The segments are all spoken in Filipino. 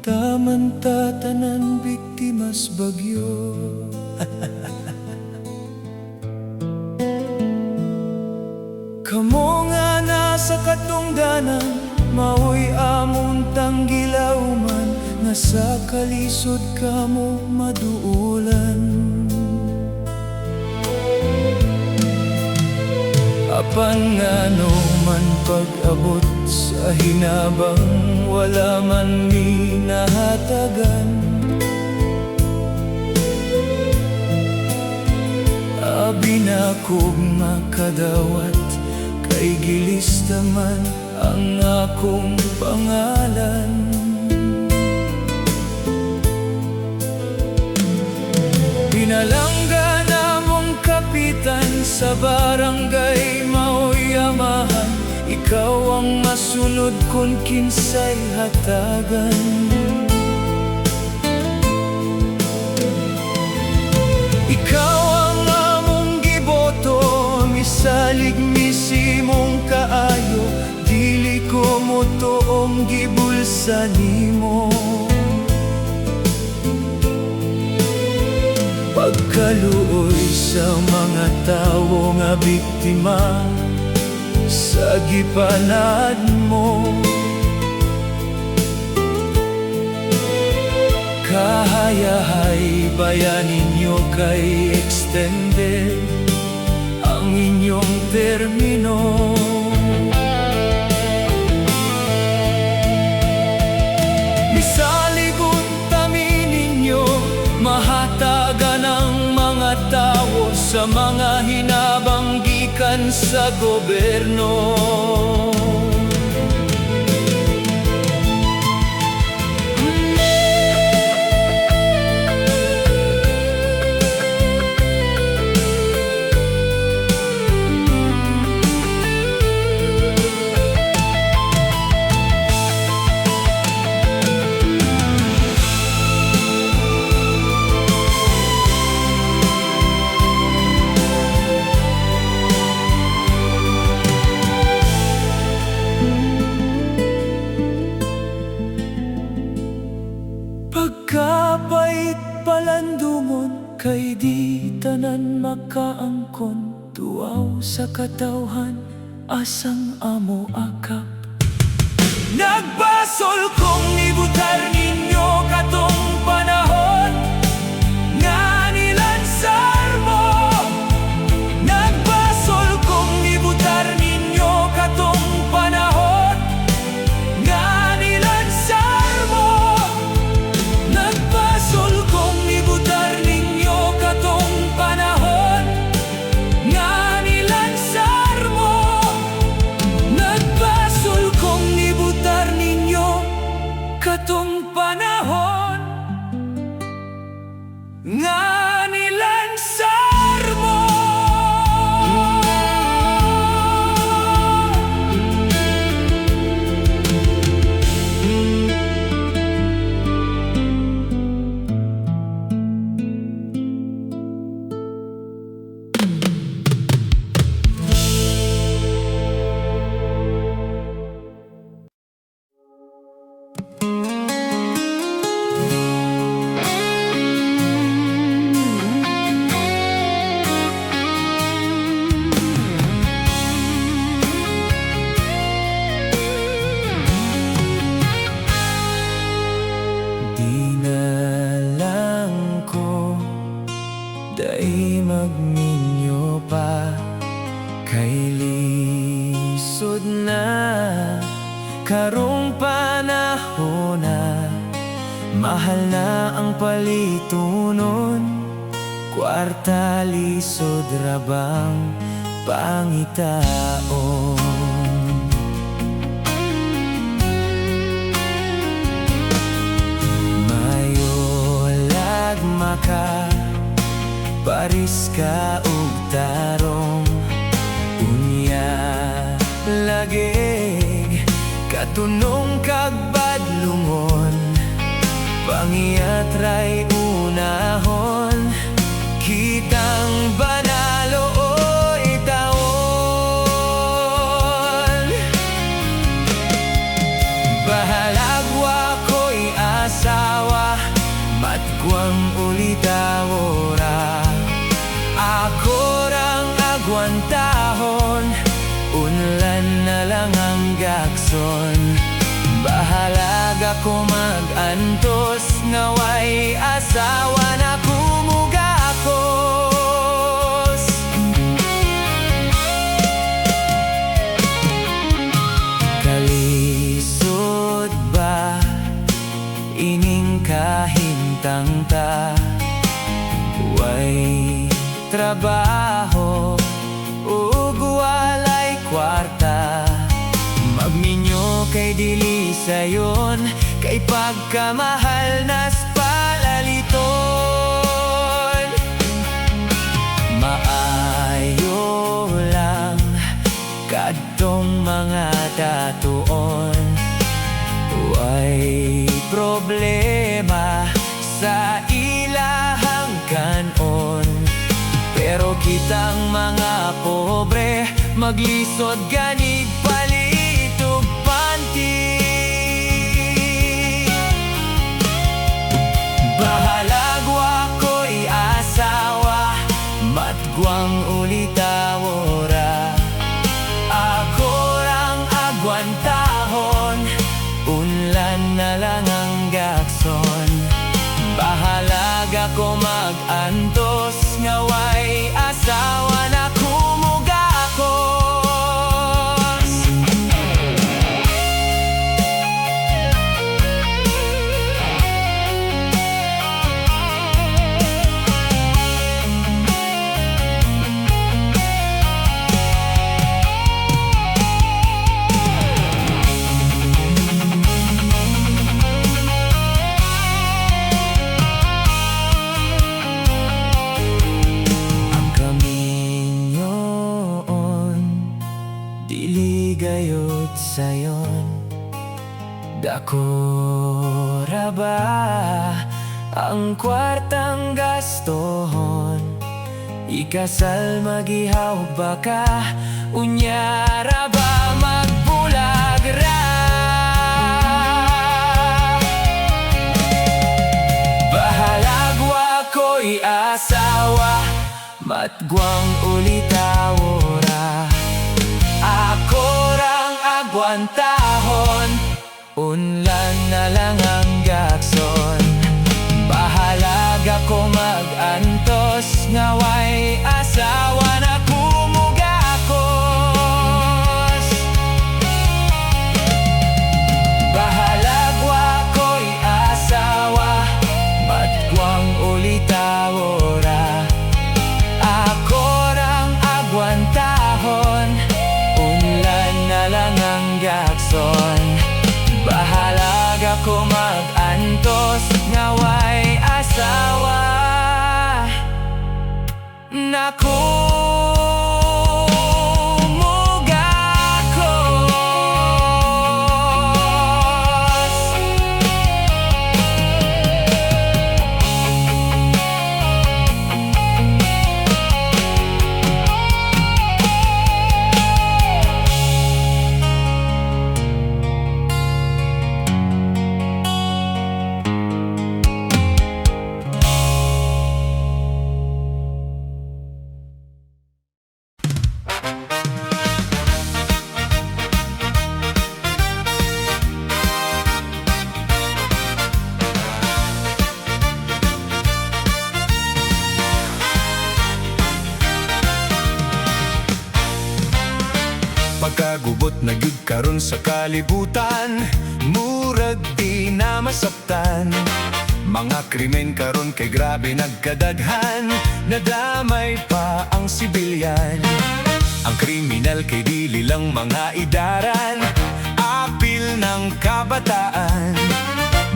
tamanta tanan biktimas bagyo. Kamo nga nasa katungdanan, maoy amon tanggilauman, nga sa kalisod kamo maduulan. Apan ngano man pag-abot sa hinabang, wala man minahatagan. Abi na kog makadawat, kay gilista man ang akong pangalan. Pinalangga na mong kapitan sa barangay, maoy amahan, ikaw ang masunod kung kinsay hatagan. Ikaw ang among giboto, misalig misimong kaayo, dili ko mo toong gibulsa nimo. Pagkaluoy sa mga tawo nga biktima sa gipanad mo, kahayahay bayan ninyo kay extended ang inyong termino. Misaligon tami ninyo, mahatagan ang mga tao sa mga hinabang gikan sa gobyerno. Pagkapait palandungon, kay di tanan makaangkon, tuaw sa katawhan, asang amo akap. Nagbasol kong ibutar ninyo katong panahon, nga nilansar mo. Nagbasol kong ibutar ninyo katong panahon, nga nilansar mo. Nagbasol kong ibutar ninyo katong panahon, nga nilansar mo. Nagbasol kong ibutar ninyo katong panahon, nga nilansar mo. Day magminyo pa, kay lisod na karong panahon na. Mahal na ang palitunon, kwarta lisod rabang pangitaon. Mayolag maka paris ka ug tarong, unya lagig katunong kag badlungon, pangiyatray unahon, kitang banalo o itaon. Bahalagwa ko'y asa Magwang ulitawora, ako rang agwantahon, unlan na lang ang gakson. Bahalaga ko mag-antos, ngaway asawa na kumugakos. Kalisod ba ining kahintang ta, way trabaho ug walay kwarta. Magminyo kay dili sayon, kay pagkamahal nas palaliton. Maayo lang kadtong mga tatuon, way problema sa ilahang kanon. Pero kitang mga pobre, maglisod ganid palit ug panty. Bahalagwa ko'y asawa, matguang ulitawora, ako rang agwantahon, unlan na lang ang gakson. Bahalaga ko mag-antos, ngaway asawa na kumugakos. Dili gayud sayon, dako ra ba ang kwartang gastohon? Ikasal magihaw ba ka, unyara ba magbulag ra? Bahalagwa ko'y asawa, matguang ulitawora, ako rang agwantahon, unlan na lang ang gakson. Bahalaga ko mag-antos, ngaway asawa na kumugakos. Bahalagwa ko'y asawa, matguang ulitawora, ako rang agwantahon, unlan na lang ang gakson. Bahalaga ko mag-antos, ngaway asawa na kumugakos. Pagkagubot na gyud karon sa kalibutan, murag di na masaptan. Mga krimen karon kay grabe nagkadaghan, nadamay pa ang sibilyan. Ang kriminal kay dili lang mga idaran, apil ng kabataan.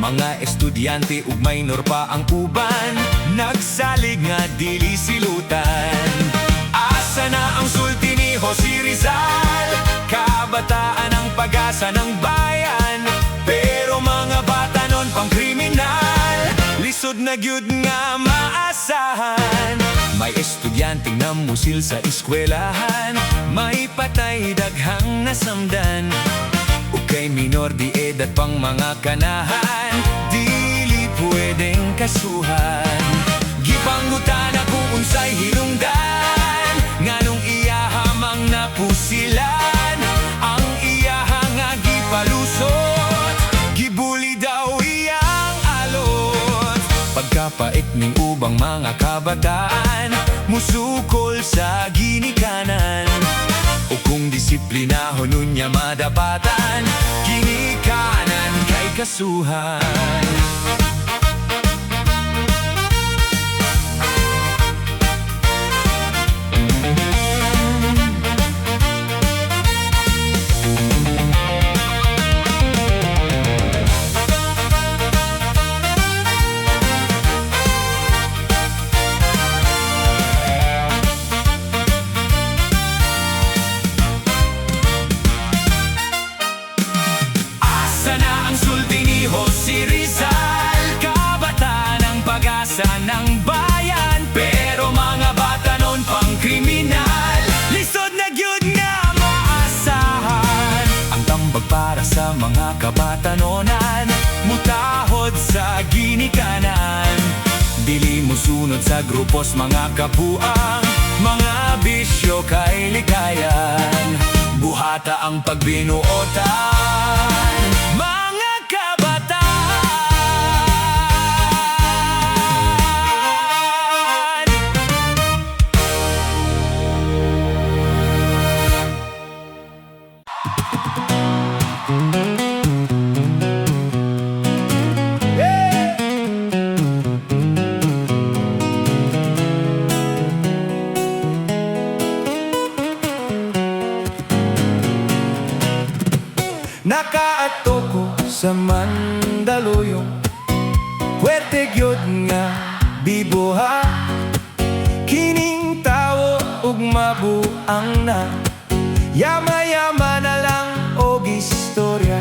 Mga estudyante ug minor pa ang uban, nagsalig nga dili silutan. Asa na ang sulti ni Jose Rizal, kabataan ang pag-asa ng bayan. Pero mga bata nun pang kriminal, lisod na gyud nga maasahan. May estudyanteng namusil sa eskwelahan, may patay daghang nasamdan. Ug kay minor di edad pang mga kanahan, dili pwede pwedeng kasuhan. Gipanggutan ako unsay hinungdan, nganong iyahamang napusilan. Ang iyahang nga gipalusot, gibuli daw iyang alot. Pagkapait ning ubang mga kabataan, musukol sa ginikanan. O kung disiplinahon nun niya madapatan, ginikanan kay kasuhan. Si Rizal, kabataan ng pag-asa ng bayan, pero mga bata noon pang kriminal, lisod na gyud nga maasahan. Ang tambag para sa mga kabatanonan, mutahod sa ginikanan. Dili mo sunod sa grupos mga kapuang, mga bisyo kay likayan. Buhata ang pagbinuotan, mga kabataan. Nakaato ko sa Mandaluyong, puwerte gyud nga bibuha. Kining tawo ug mabuang na, yama-yama na lang og istorya.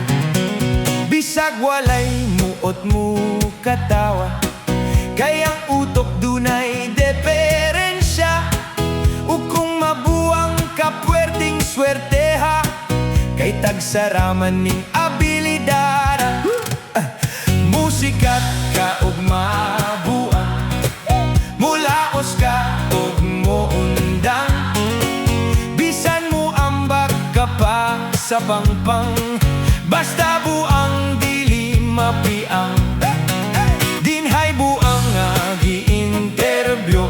Bisag walay muot mo katawa, kay ang utok dunay diferensya. Ug kung mabuang ka puwerteng swerteha, kay tagsaraman ning abilidad. Musikat ka ug mabuang, mulaos ka ug muundang. Bisan mo ambak ka pa sa pangpang, basta buang dili mapiang. Dinhay buang nga gi-interview,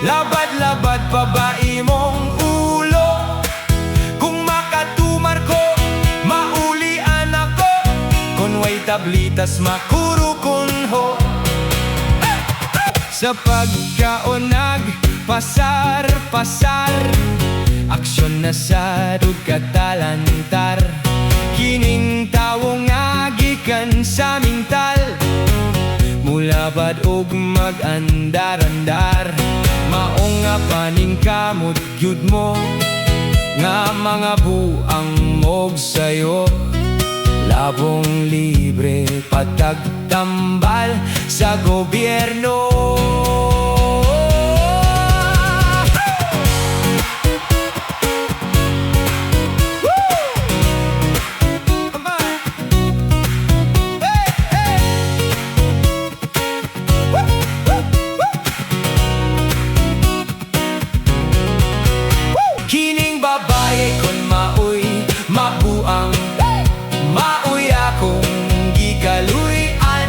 labad-labad pa ba imong ulo? Kung makatumar ko, maulian ako, kung way tablitas makurukunho. Sa pagkaonag, pasar-pasar, aksyon na sa katalantar. Kining tawo nga gikan sa mingtal, mulabad og mag-andar-andar. Maong nga paning kamot gyud mo, nga mga buang mog sayo. Labong libre patagtambal sa gobyerno. Kining babae kon maoy mabuang, maoy akong gikaluyan.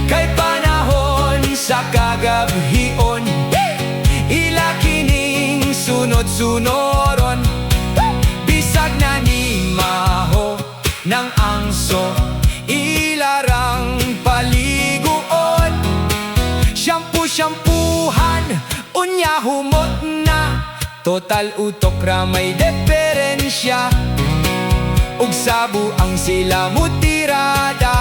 Kay panahon sa kagabhion, ila kining sunod-sunoron. Bisag na ni maho ng angso, ilarang paliguon. Shampoo-shampuhan, unya humot na, total utok ra may diferensya. Ug sabu ang sila mutirada.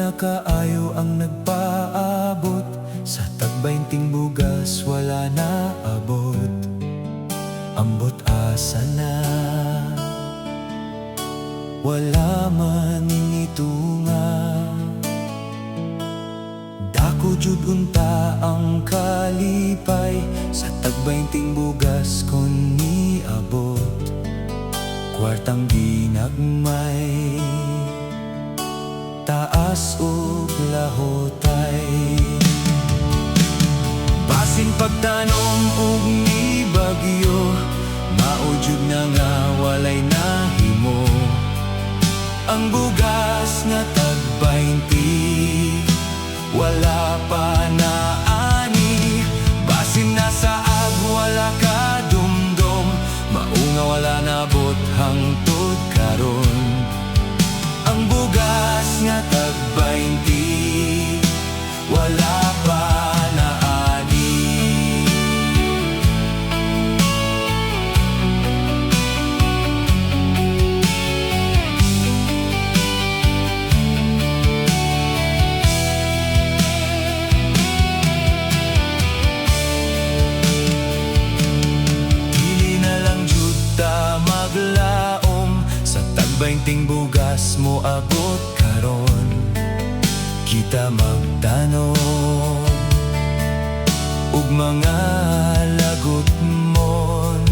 na kaayo ang nagpaabot, sa tagbainting bugas wala na abot. Ambot asa na, wala man initunga. Dako jud unta ang kalipay, sa tagbainting bugas kon niabot. Kwartang ginagmay, taas ug lahotay. Basin pagtanom ug ni bagyo, maujud na nga walay nahimo. Ang bugas nga tag-20, wala pa na ani. Basin na saag wala ka dumdom, maunga wala nabot hangtod karon. Ang bugas nga tag-20, wala pa na ani. Dili na lang jud ta maglaom, sa tagbainting bugas mo abot karon. Kita magtanom ug mga lagot mon,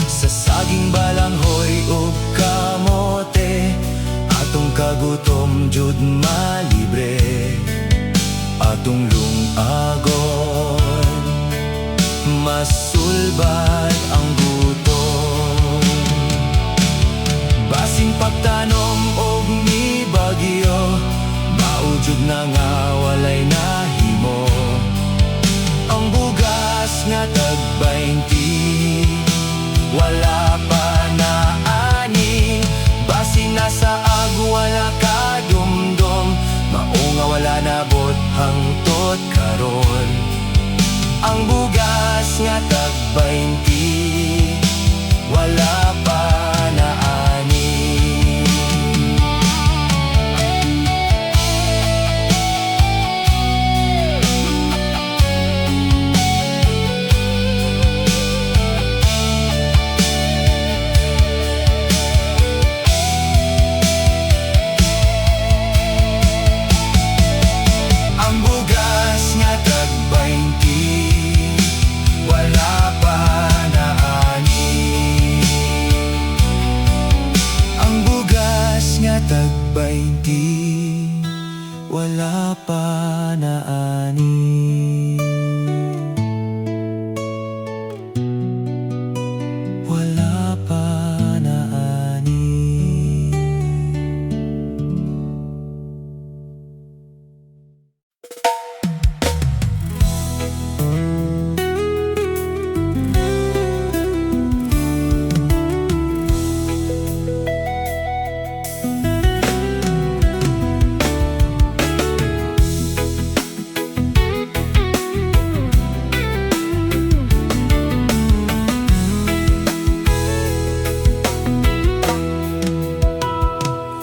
sa saging balanghoy ug kamote, atong kagutom jud malibre. Atong lungagon, masulbad ang gutom. Basing pagtanom og ni bagyo, maujud na nga walay nahimo. Ang bugas nga tag-20, wala pa na ani. Basing nasa ag wala ka dumdom, maunga wala nabot hangtod karon. Ang bugas nga tag-20, wala pa na ani. Ang bugas nga tag-20, wala pa na ani. Ang bugas nga tag-20, wala pa na ani. Wala pa na ani.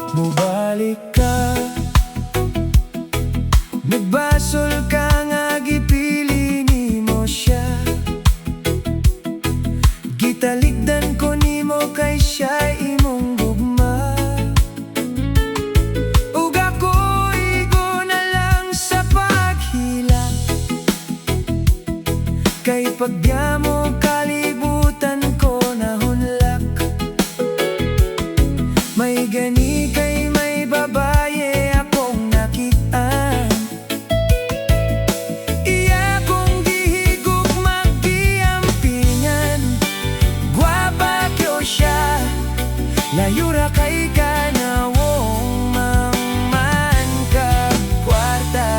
Mubalik ka, nagbasol ka nga gipili nimo siya. Gitaligdan ko nimo kay siya imong gugma. Ug ako'y go na lang sa paghila, kay pagyamo kalibutan ko nahunlak. May gani kay may babaye akong nakitaan, iya kong gihigog magdiampingan. Gwapa kyo siya, layura kay kanawong mangman ka kwarta.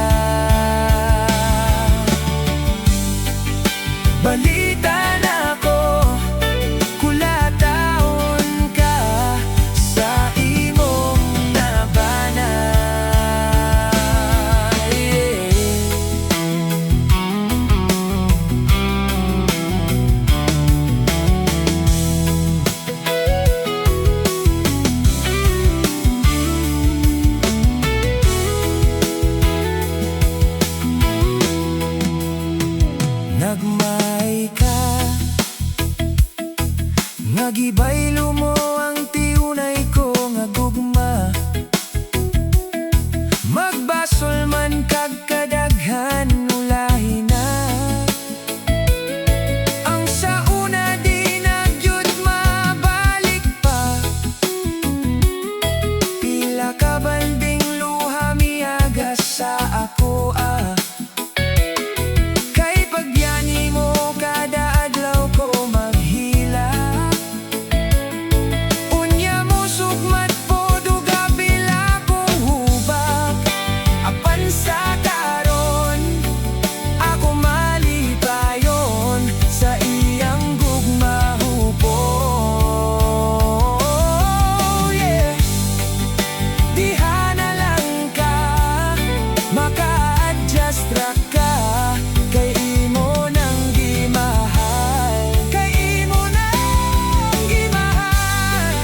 Balita karon ako malipayon sa iyang gugmahupon. Yeah. Diha na lang ka, maka-adjust ra ka, kay imo nang gimahal, kay imo nang gimahal.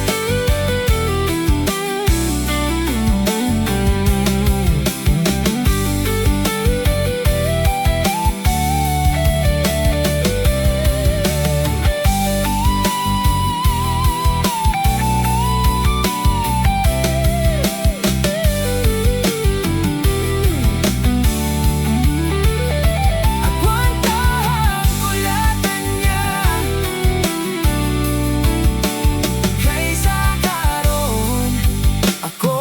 Agwantahan kulatan niya, kaysa karon ako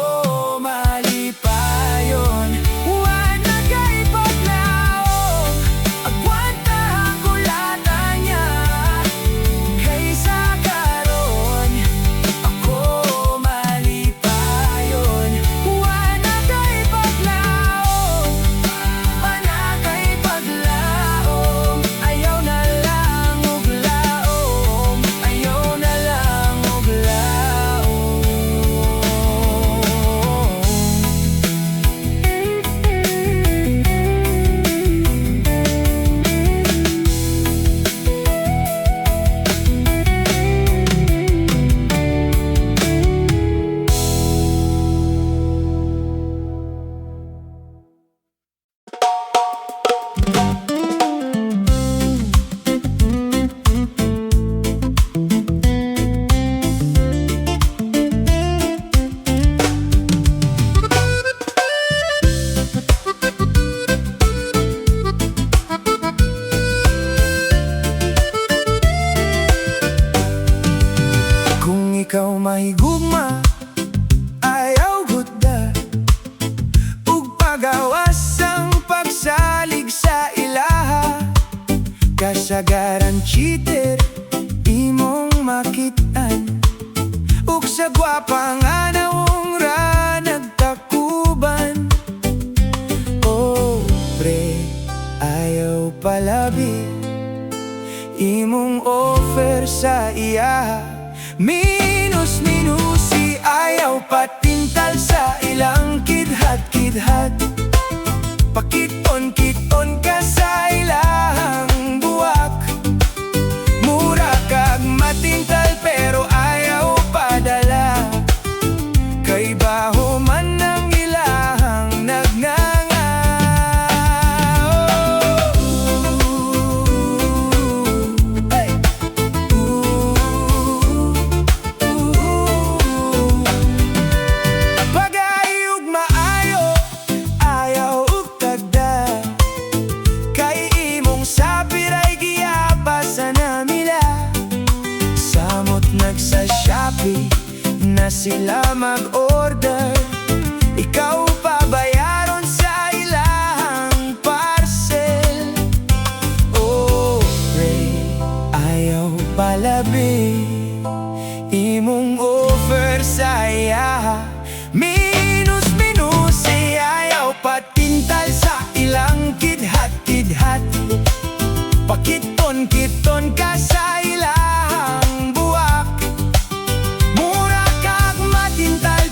malipayon. Wa na kay paglaom, agwantahan kulatan niya, kaysa karon ako malipayon. Wa na kay paglaom, wa na kay paglaom, ayaw na lang og laom, ayaw na lang og laom. Kung ikaw mahigugma, ayaw gudda, ug pagawas ang pagsalig sa ilaha. Kasagaran cheater, imong makitaan, ug sa gwapa nga nawong ra nagtakuban. Oh, pre, ayaw palabi, imong offer sa iya. Minus-minusi, ayaw patintal sa ilang kidhat-kidhat. Pakiton-kiton ka sa ilang buwak. Mura kag matintal pero ayaw padala, kay baho man ang ilahang nagnanga. Hey. Pag-ayog maayo, ayaw ug tagda, kay imong sapiray giyapa sa namila. Samot nagsa Shopee na sila mag-order, ikaw pabayaron sa ilang parcel. Oh, Ray, ayaw palabi, imong offer sa iya. Minus-minusi, ayaw patintal sa ilang kidhat-kidhat. Pakiton-kiton ka sa ilang buwak. Mura kag matintal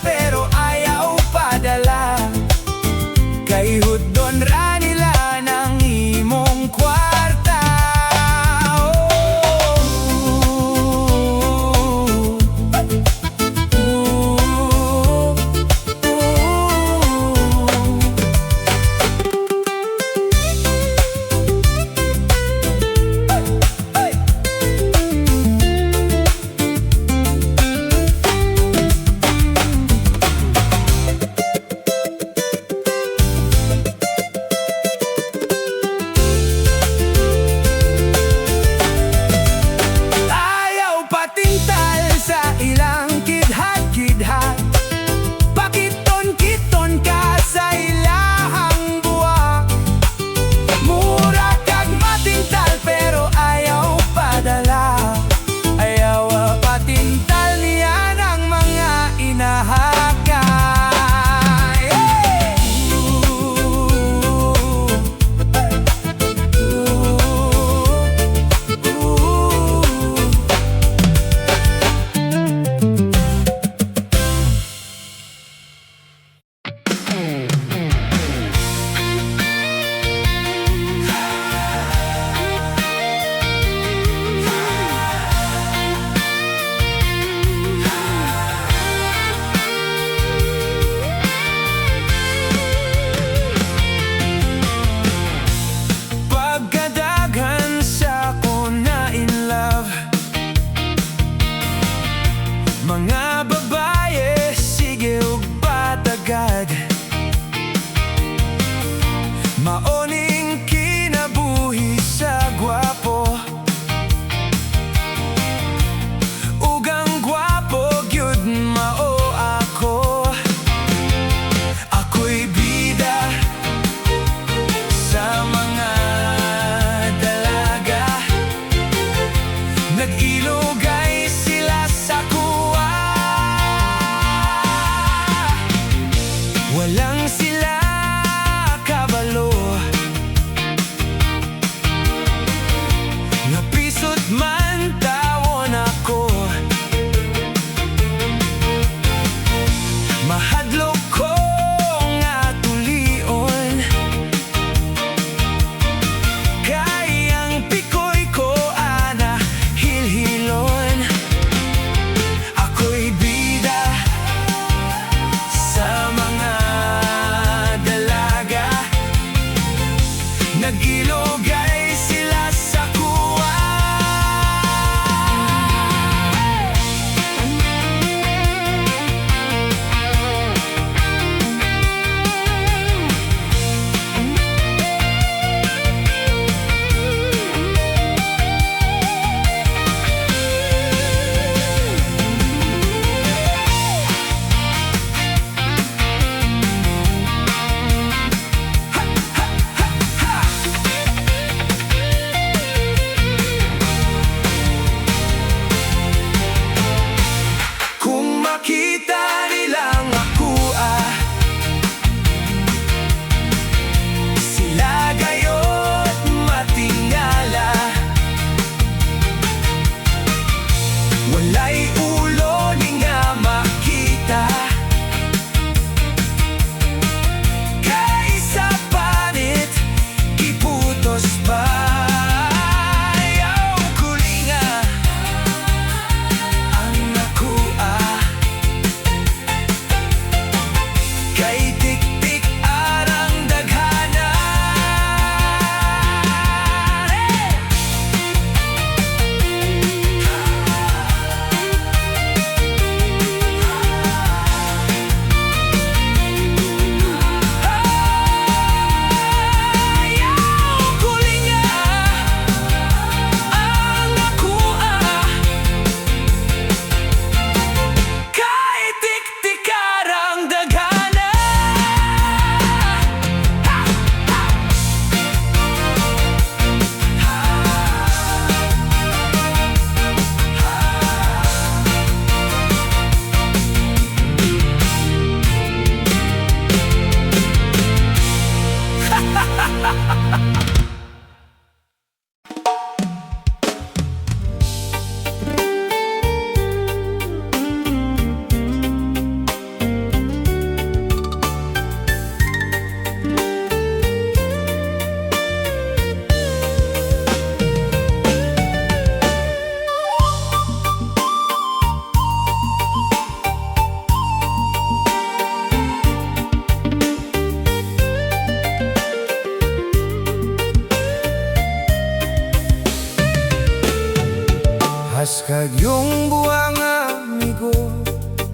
Haskag yung buwang amigo,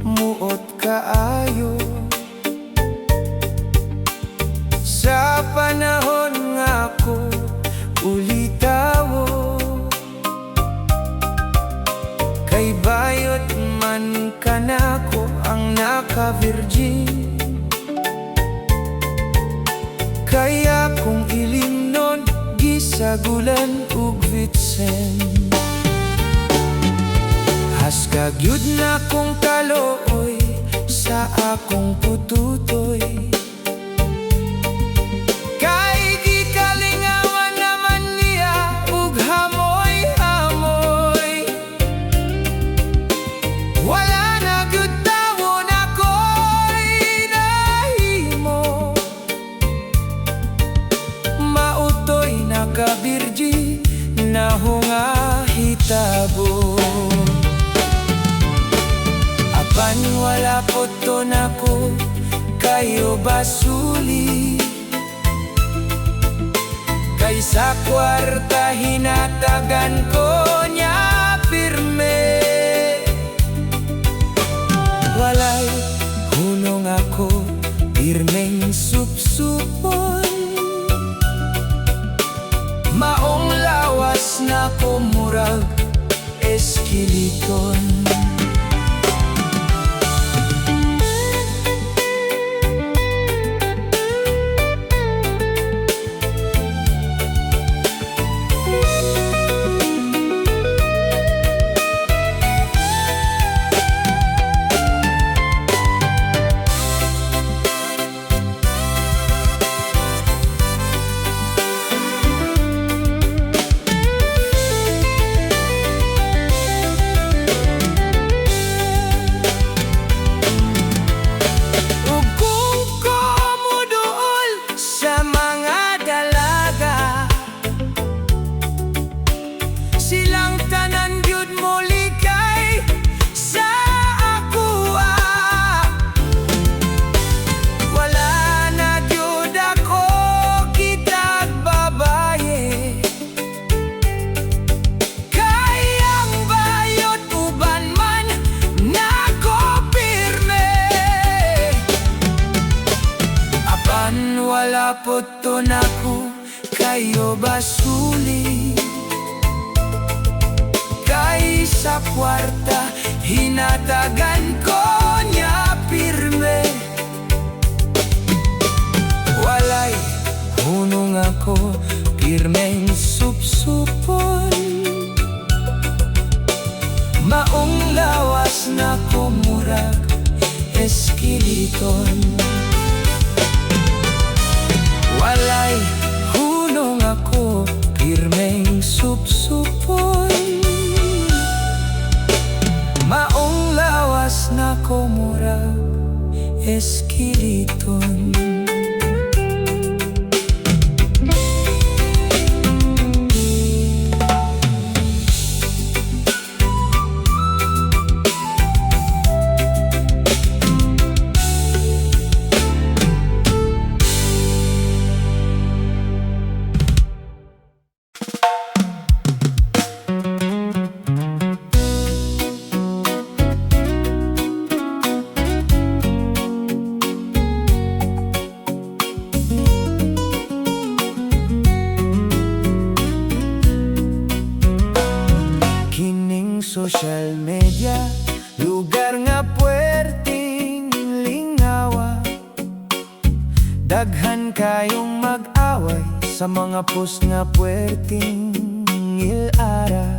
muot kaayo. Sa panahon nga ko ulitawo, kay bayot man kanako ang naka-virgin. Kaya kung ilimnon gisagulan ug vitsen, haskag yun na kong kalooy sa akong pututoy. Kay gikalingawan naman niya ug hamoy-hamoy. Wala na gyud tawon ako'y nahimo, mautoy naka-birji na hunga hitabo. Apan wala po to nako kayo basuli, kay sa kwarta hinatagan ko niya pirme. Walay hunong ako pirmeng supsupon, maong lawas na ko murag eskiliton. Wala po to nako kayo basuli, kay sa kwarta hinatagan ko niya pirme. Walay hunong ako pirmeng supsupon, maong lawas na ko murag eskiliton. Walay hunong ako pirmeng supsupon, maong lawas na ko murag eskiliton. Social media, lugar nga puwerteng lingawa. Daghan kayong mag-away sa mga post nga puwerteng ilara.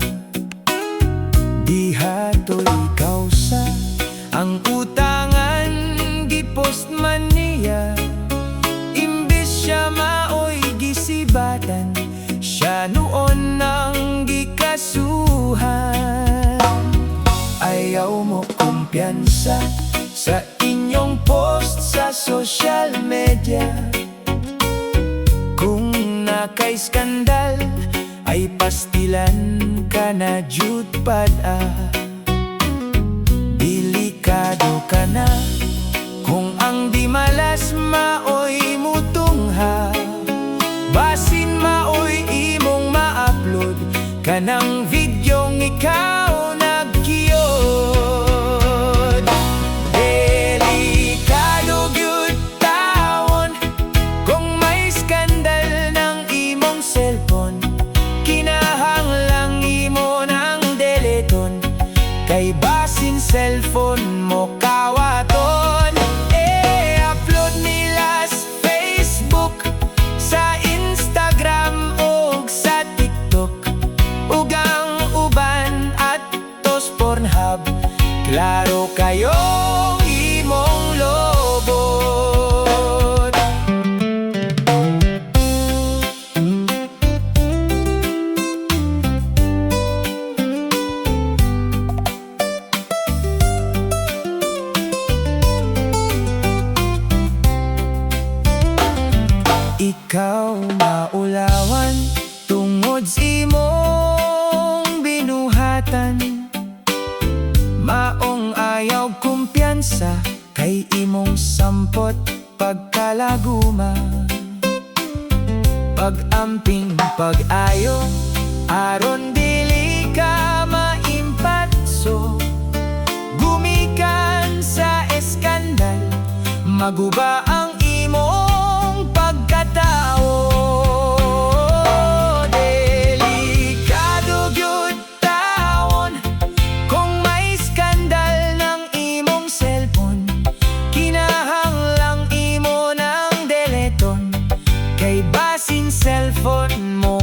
Diha to'y kausa ang utangan, gipost man niya, imbis siya maoy gisi kumpiyansa sa inyong post sa social media. Kung nakay skandal ay pastilan ka na jud pada. Delikado ka na kung ang di malas maoy mutungha. Basin maoy imong ma-upload kanang videong ikaw nagkiyod. Delikado gyud taon kung may skandal ng imong cellphone. Kinahanglang imo ng deleton kay basin cellphone mo kawaton. Upload nila sa Facebook, sa Instagram o sa TikTok, ug ang uban at tos Pornhub. Klaro kayo imong lobot. Ikaw maulawan tungod sa imong binuhatan. Maong ayaw kumpiyansa kay imong sampot pagkalaguma. Pag-amping pag-ayo aron dili ka maimpatso. Gumikan sa eskandal, maguba ang imong pagkatao. Delikado gyud taon kung may skandal ng imong cellphone. Kinahanglang imo ng deleton kay basin cellphone mo